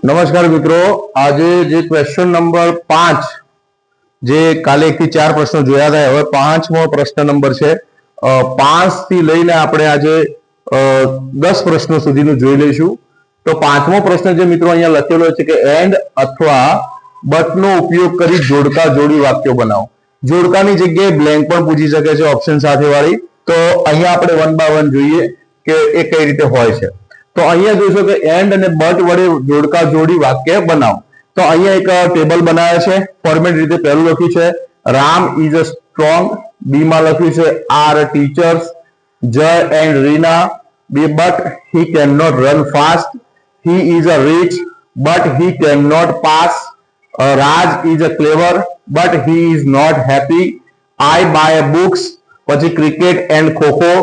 નમસ્કાર મિત્રો, આજે જે ક્વેશ્ચન નંબર 5 જે કાલે 1 થી 4 પ્રશ્નો જોયા હતા, હવે 5મો પ્રશ્ન નંબર છે. 5 થી લઈને આપણે આજે 10 પ્રશ્નો સુધીનું જોઈ લઈશું. તો 5મો પ્રશ્ન જે મિત્રો અહીંયા લખેલો છે કે એન્ડ અથવા બટ નો ઉપયોગ કરી જોડકા જોડી વાક્યો બનાવો. જોડકાની જગ્યાએ બ્લેન્ક પણ પૂછી શકે છે ઓપ્શન સાથે વાળી. તો અહીંયા આપણે 1 બાય 1 જોઈએ કે એ કઈ રીતે હોય છે. તો અહીંયા જોશો કે એન્ડ અને બટ વડે જોડકા જોડી વાક્ય બનાવો. તો અહીંયા એક ટેબલ બનાવે છે. ફોર્મેટ રીતે પહેલું લખ્યું છે Ram is a strong, B માં લખ્યું છે are teachers, Jay and Rina, B but he can not run fast, he is a rich but he can not pass, Raj is a clever but he is not happy, I buy books, પછી cricket and kho kho,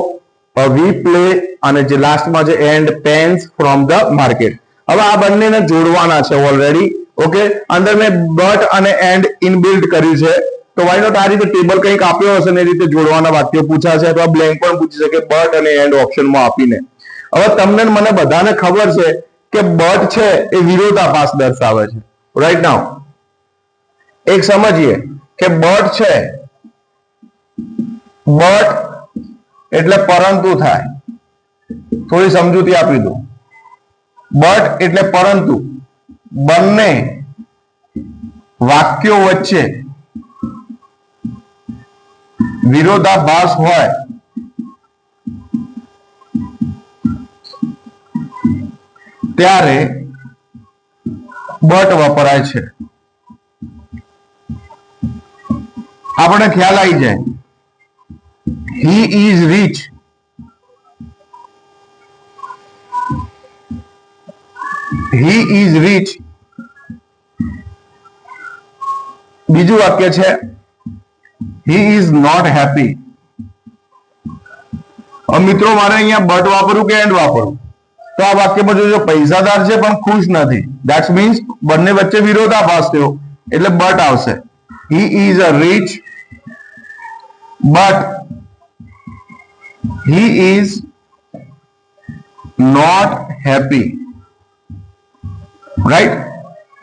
we play, અને જે લાસ્ટમાં છે and pens from the market. હવે આ બંનેને જોડવાના છે ઓલરેડી. ઓકે, અંદર મેં બટ અને એન્ડ ઇનબિલ્ટ કર્યું છે. તો વાય નોટ આ રીતે ટેબલ કંઈક આપ્યો હશે ને એ રીતે જોડવાના વાક્યો પૂછાશે, અથવા બ્લેન્ક પણ પૂછી શકે બટ અને એન્ડ ઓપ્શનમાં આપીને. હવે તમને મને બધાને ખબર છે કે બટ છે એ વિરોધાભાસ દર્શાવે છે. રાઈટ નાઉ એક સમજીએ કે બટ છે, બટ એટલે પરંતુ થાય. થોડી સમજૂતી આપી દઉં. બટ એટલે પરંતુ. બંને વાક્યો વચ્ચે વિરોધાભાસ હોય ત્યારે બટ વપરાય છે. આપણે ખ્યાલ આવી જાય. He is rich. He is rich. બીજું વાક્ય છે he is not happy. મિત્રો મારે અહીંયા બટ વાપરવું કે એન્ડ વાપરવું? તો આ વાક્યમાં જોજો પૈસાદાર છે પણ ખુશ નથી. ધેટ મીન્સ બંને વચ્ચે વિરોધાભાસ થયો એટલે બટ આવશે. he is a rich but he is not happy. Right.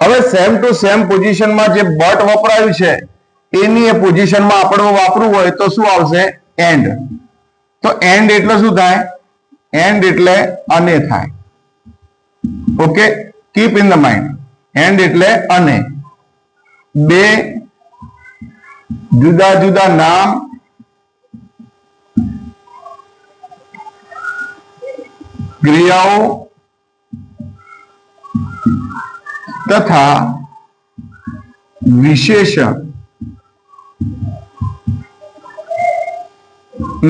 હવે સેમ ટુ સેમ પોઝિશનમાં જે બટ વપરાયું છે એની એ પોઝિશનમાં આપણે વાપરવું હોય તો શું આવશે? એન્ડ. તો એન્ડ એટલે શું થાય? એન્ડ એટલે અને થાય. Okay, keep in the mind. And એટલે અને. બે જુદા જુદા નામ ક્રિયાઓ તથા વિશેષણ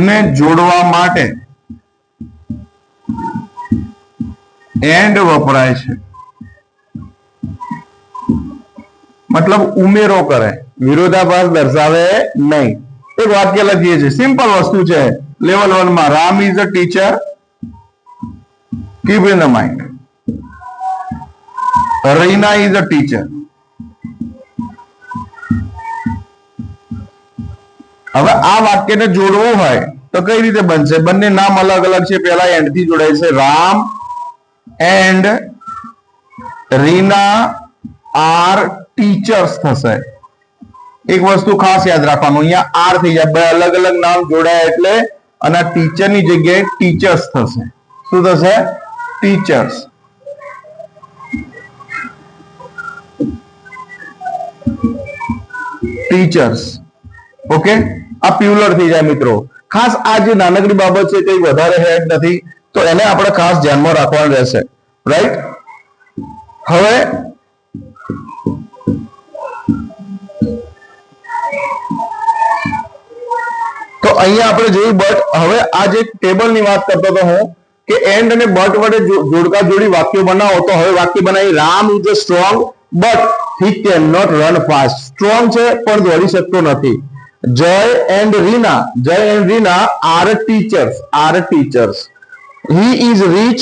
ને જોડવા માટે એન્ડ વપરાય છે. મતલબ ઉમેરો કરે, વિરોધાભાસ દર્શાવે નહીં. એક વાક્ય લખીએ છીએ, સિમ્પલ વસ્તુ છે. લેવલ 1 માં Ram is a teacher. Keep in the mind. Reena is a teacher. હવે આ વાક્યને જોડવું હોય તો કઈ રીતે બનશે? બંને નામ અલગ અલગ છે. પહેલા એન્ડ થી જોડાય છે. Ram and Reena are teachers થશે. એક વસ્તુ ખાસ યાદ રાખવાનું, અહીંયા આર થઈ જાય. બે અલગ અલગ નામ જોડાય એટલે, અને ટીચરની જગ્યાએ ટીચર્સ થશે. શું થશે? ટીચર્સ. ટીચર્સ. ઓકે, આ પ્યુલર થઈ જાય મિત્રો. ખાસ આ જે નાનકડી બાબત છે કઈ વધારે હેડ નથી, તો એને આપણે ખાસ ધ્યાનમાં રાખવાનું રહેશે. રાઈટ. હવે તો અહીંયા આપણે જોયું બટ. હવે આ જે ટેબલની વાત કરતો હતો હું કે એન્ડ અને બટ વડે જોડકા જોડી વાક્યો બનાવો. તો હવે વાક્ય બનાવી Ram is a strong but he can not run fast. Strong છે પણ દોડી શકતો નથી. Jay and Reena are teachers. He is rich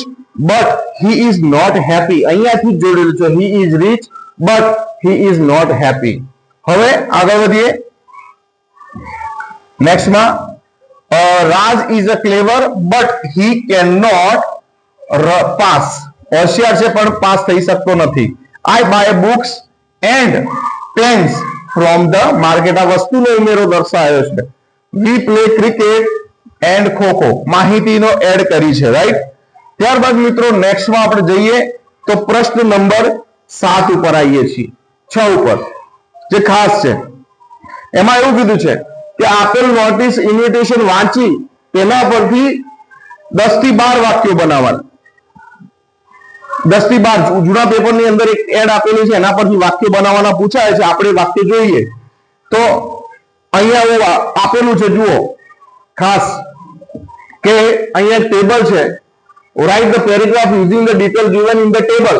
but he is not happy. અહીંયાથી જોડેલું છે. He is rich but he is not happy. હવે આગળ વધીએ. નેક્સ્ટમાં Raj is a clever but he cannot pass. હોશિયાર છે પણ પાસ થઈ શકતો નથી. I buy books and pens from the market. આ વસ્તુનો ઉમેરો દર્શાવ્યો છે. We play cricket and kho kho, માહિતીનો એડ કરી છે, રાઈટ. ત્યારબાદ મિત્રો નેક્સ્ટમાં આપણે જઈએ તો પ્રશ્ન નંબર 7 ઉપર આવીએ છીએ, 6 ઉપર, જે ખાસ છે. એમાં એવું કીધું છે કે આપેલ નોટિસ ઇન્વિટેશન વાંચી તેના પરથી 10 થી 12 વાક્યો બનાવવાના. 10 થી 12 જૂના પેપરની અંદર એક એડ આપેલી છે, એના પરથી વાક્યો બનાવવાના પૂછાય છે. આપણે વાક્ય જોઈએ તો અહીંયા આપેલું છે, જુઓ ખાસ કે અહીંયા એક ટેબલ છે. Write the paragraph using the detail given in the table,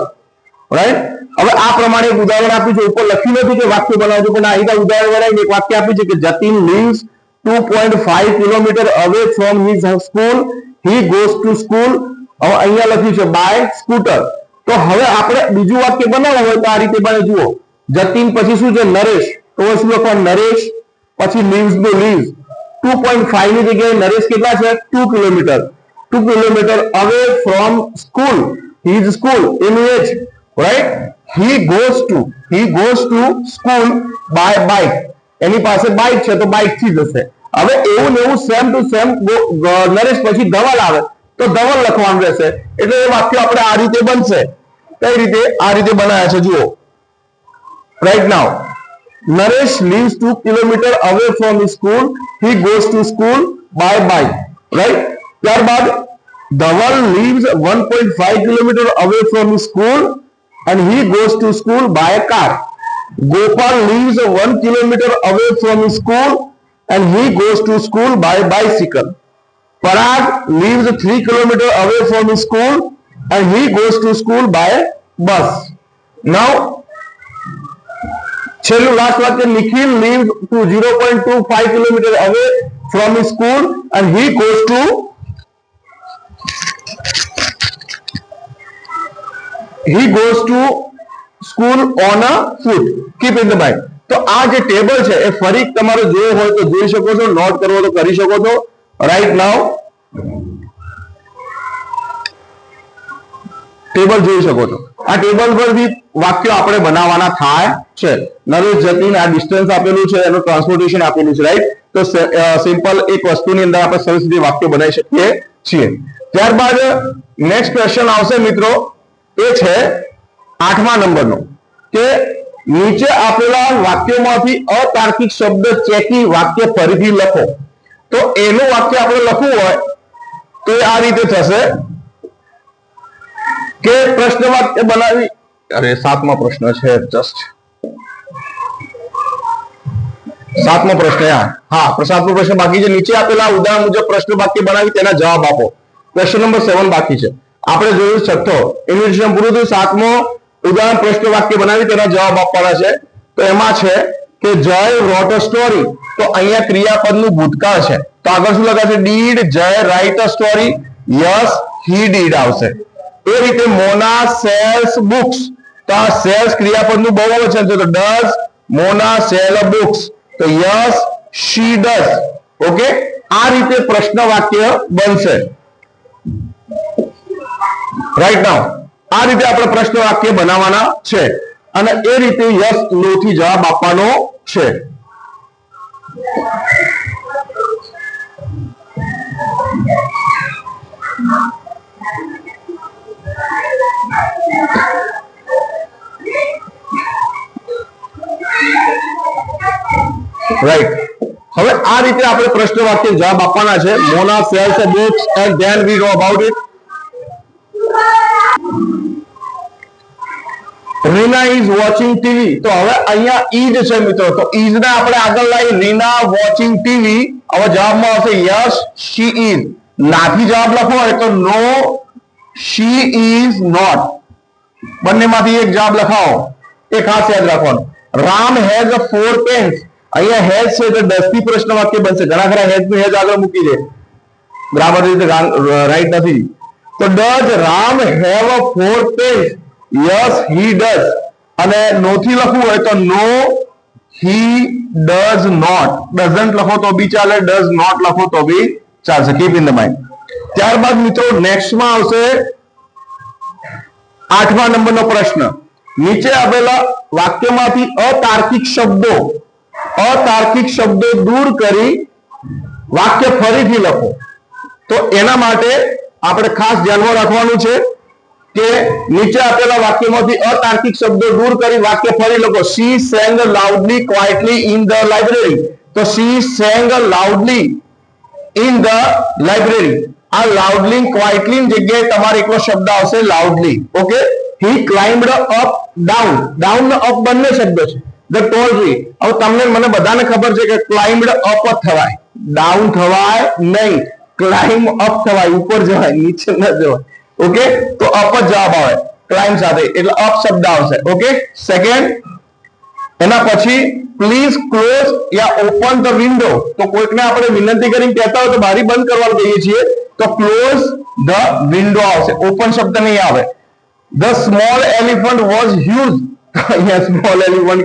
right. હવે આ પ્રમાણે એક ઉદાહરણ આપ્યું છે. ઉપર લખ્યું નથી કે વાક્ય બનાવજો, પણ અહીં ઉદાહરણ બનાવીને એક વાક્ય આપ્યું છે કે Jatin lives 2.5 kilometre away from his school, he goes to school. હવે અહીંયા લખ્યું છે બાય સ્કૂટર. તો હવે આપણે બીજું વાક્ય બનાવવું હોય તો આ રીતે બને. જુઓ, જતીન પછી શું છે? નરેશ. તો શું લખવાનું? નરેશ પછી lives નો lives 2.5 ની જગ્યાએ નરેશ કેટલા છે? 2 kilometre. 2 kilometre away from school, his school એનું એ જ, right. he goes to school by bike. એની પાસે બાઇક છે તો બાઇક થી જશે. હવે એવું ને એવું સેમ ટુ સેમ નરેશ પછી ધવલ આવે તો ધવલ લખવાનું રહેશે. એટલે એ વાક્ય આપણે આ રીતે બનશે. કઈ રીતે? આ રીતે બનાવ્યા છે, જુઓ. Right now Naresh lives 2 kilometre away from school, he goes to school by bike, right. ત્યારબાદ Dhaval lives 1.5 kilometre away from school and he goes to school by a car. Gopal lives 1 kilometer away from his school and he goes to school by bicycle. Parag lives 3 kilometer away from his school and he goes to school by bus. Now, છેલ્લું last વાક્ય, Nikhil lives to 0.25 kilometer away from his school and he goes to school on a foot. Keep in the mind. તો આ જે table છે એ ફરી તમારે જોયો હોય તો જોઈ શકો છો, નોટ કરવો તો કરી શકો છો. રાઈટ નાઉ ટેબલ જોઈ શકો છો. આ ટેબલ પરથી વાક્યો આપણે બનાવવાના થાય છે. નરેશ જતીન, આ ડિસ્ટન્સ આપેલું છે, એનું ટ્રાન્સપોર્ટેશન આપેલું છે, રાઈટ. તો સિમ્પલ એક વસ્તુની અંદર આપણે સરસ રીતે વાક્ય બનાવી શકીએ છીએ. ત્યારબાદ નેક્સ્ટ ક્વેશ્ચન આવશે મિત્રો, એ છે 8મા નંબરનો, કે નીચે આપેલા વાક્યોમાંથી અતાર્કિક શબ્દ ચેકી વાક્ય ફરીથી લખો. તો એનું વાક્ય આપણે લખવું હોય તો આ રીતે થશે કે પ્રશ્ન વાક્ય બનાવી. અરે 7મો પ્રશ્ન છે, જસ્ટ 7મો પ્રશ્ન. હા, 7મો પ્રશ્ન બાકી છે. નીચે આપેલા ઉદાહરણ મુજબ પ્રશ્ન વાક્ય બનાવી તેના જવાબ આપો. ક્વેશ્ચન નંબર 7 બાકી છે. આપણે જોયું 6થો ઇન્વિટેશન પૂરું થયું. 7મો ઉદાહરણ પ્રશ્ન વાક્ય બનાવી તેના જવાબ આપવાના છે. તો એમાં છે કે જય રોટ અ સ્ટોરી. તો અહીંયા ક્રિયાપદનું ભૂતકાળ છે, તો આગળ શું લખાશે? ડીડ જય write a story? Yes he did આવશે. એ રીતે મોના સેલ્સ બુક્સ. તો આ સેલ્સ ક્રિયાપદનું બહુવચન છે, તો does Mona cell a books? તો યસ શી ડઝ. ઓકે, આ રીતે પ્રશ્ન વાક્ય બનશે. રાઈટ નાઉ આ રીતે આપણે પ્રશ્ન વાક્ય બનાવવાના છે અને એ રીતે યસ નો થી જવાબ આપવાનો છે. રાઈટ, હવે આ રીતે આપણે પ્રશ્ન વાક્ય જવાબ આપવાના છે. Mona sells a books and then we know about it. Rina is watching TV. તો હવે અહીંયા ઈઝ છે મિત્રો, તો ઈઝ ને આપણે આગળ લાવી રીના વોચિંગ ટીવી. હવે જવાબમાં આવશે યસ શી ઇઝ. નાથી જવાબ લખવો હોય તો નો શી ઇઝ નોટ. બંનેમાંથી એક જવાબ લખાવો, એ ખાસ યાદ રાખવાનું. Ram has 4 pens. અહીંયા હેઝ છે તો 10 થી પ્રશ્ન વાક્ય બનશે. ઘણા ખરા હેઝ નું હેઝ આગળ મૂકી દે, ગ્રામર રીતે રાઈટ નથી. તો does Ram have 4 pens? Yes he does. અને નો થી લખવું હોય તો નો હી ડઝ નોટ. ડઝન્ટ લખો તો બી ચાલે, ડઝ નોટ લખો તો બી ચાલશે. Keep in the mind. ત્યારબાદ મિત્રો નેક્સ્ટમાં આવશે 8મા નંબરનો પ્રશ્ન, નીચે આપેલા વાક્યમાંથી અતાર્કિક શબ્દો દૂર કરી વાક્ય ફરીથી લખો. તો એના માટે આપણે ખાસ ધ્યાનમાં રાખવાનું છે કે નીચે આપેલા વાક્યમાંથી અતાર્કિક શબ્દો દૂર કરી વાક્ય ફરી લખો. she sang loudly quietly in the library. તો she sang loudly in the library. આ loudly quietly ની જગ્યાએ તમારે એકલો શબ્દ આવશે loudly. Okay, he climbed up down. down ને up બંને શબ્દ છે. the tall tree. હવે તમને મને બધાને ખબર છે કે climbed up જ થવાય, down થવાય નહીં. ક્લાઇમ્બ અપ થવાય, ઉપર જવાય, નીચે ન જવાય. ઓકે, તો અપ જ જવાબ આવે ક્લાઇમ્બ સાથે, એટલે અપ શબ્દ આવશે. ઓકે, સેકન્ડ, એના પછી પ્લીઝ ક્લોઝ યા ઓપન ધ વિન્ડો. તો કોઈકને આપણે વિનંતી કરીને કહેતા હોય તો બારી બંધ કરવા કહીએ છીએ, તો ક્લોઝ ધ વિન્ડો આવશે, ઓપન શબ્દ નહીં આવે. The small elephant was huge. અહીંયા સ્મોલ એલિફન્ટ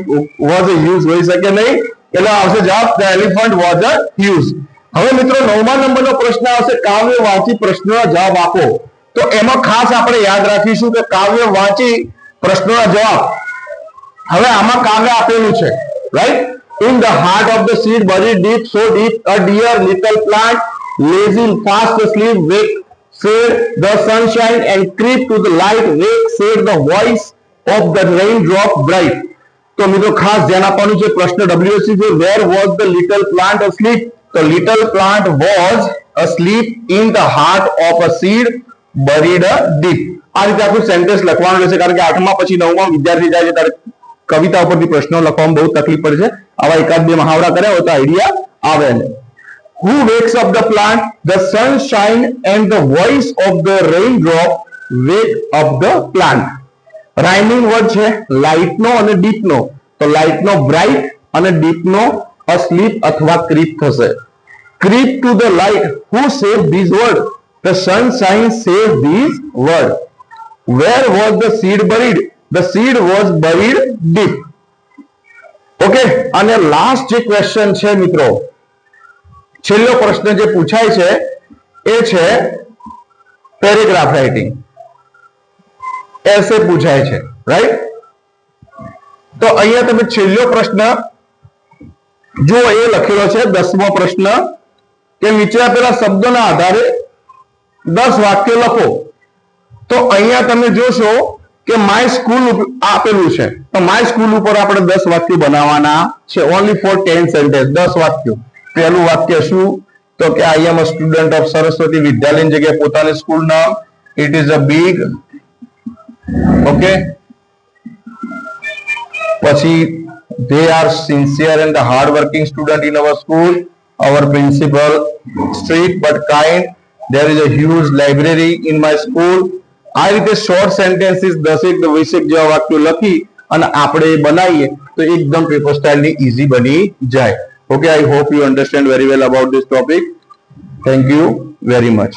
વોઝ હ્યુજ હોઈ શકે નહીં, એટલે આવશે જવાબ ધ એલિફન્ટ વોઝ હ્યુજ. હવે મિત્રો 9મા નંબરનો પ્રશ્ન આવશે, કાવ્ય વાંચી પ્રશ્નોના જવાબ આપો. તો એમાં ખાસ આપણે યાદ રાખીશું કે કાવ્ય વાંચી પ્રશ્નોના જવાબ. હવે આમાં કાવ્ય આપેલું છે, right? In the heart of the seed buried deep, so deep, a dear little plant lazy fast asleep, wake said the sunshine and creep to the light, wake said the voice of the raindrop bright. તો મિત્રો ખાસ ધ્યાન આપવાનું છે. પ્રશ્ન WSC છે, where was the little plant asleep? તો little plant was asleep in the heart of a seed buried deep. આ રીતે આખું સેન્ટેન્સ લખવાનું રહેશે, કારણ કે 8મા પછી 9મા વિદ્યાર્થી જાય છે ત્યારે કવિતા ઉપરથી પ્રશ્નો લખવામાં બહુ તકલીફ પડે છે. આવા એકાદ બે મહાવરા કર્યા હોય તો આઈડિયા આવે. Who wakes up the plant? The sunshine and the voice of the raindrop wake up the plant. Rhyming word છે લાઇટ નો અને ડીપ નો. તો લાઇટ નો બ્રાઇટ અને ડીપ નો asleep અથવા creep થશે. Creep to the light. Who saved these words? The sunshine saved these words. Where was the seed buried? The seed was buried deep. Okay, અને last જે question છે મિત્રો, છેલ્લો પ્રશ્ન જે પૂછાય છે એ છે પેરેગ્રાફ રાઇટિંગ. એસે પૂછાય છે, રાઈટ? તો અહીંયા તમે છેલ્લો પ્રશ્ન જો એ લખેલો છે 10મો પ્રશ્ન કે નીચે આપેલા શબ્દોના આધારે 10 વાક્યો લખો. તો અહીંયા તમે જોશો કે માય સ્કૂલ આપેલું છે, તો માય સ્કૂલ ઉપર આપણે 10 વાક્યો બનાવવાના છે. ઓનલી ફોર 10 સેન્ટેન્સ, 10 વાક્યો. પહેલું વાક્ય શું? તો કે આઈ એમ અ સ્ટુડન્ટ ઓફ સરસ્વતી વિદ્યાલય જગ્યાએ પોતાની સ્કૂલ નામ. It is a big. Okay, પછી they are sincere and the hard working student in our school. Our principal strict but kind. There is a huge library in my school. આ રીતે short sentences 10 20 જેવા વાક્યો લખી અને આપણે બનાવીએ તો એકદમ પેપર સ્ટાઇલની ઈઝી બની જાય. Okay, I hope you understand very well about this topic. Thank you very much.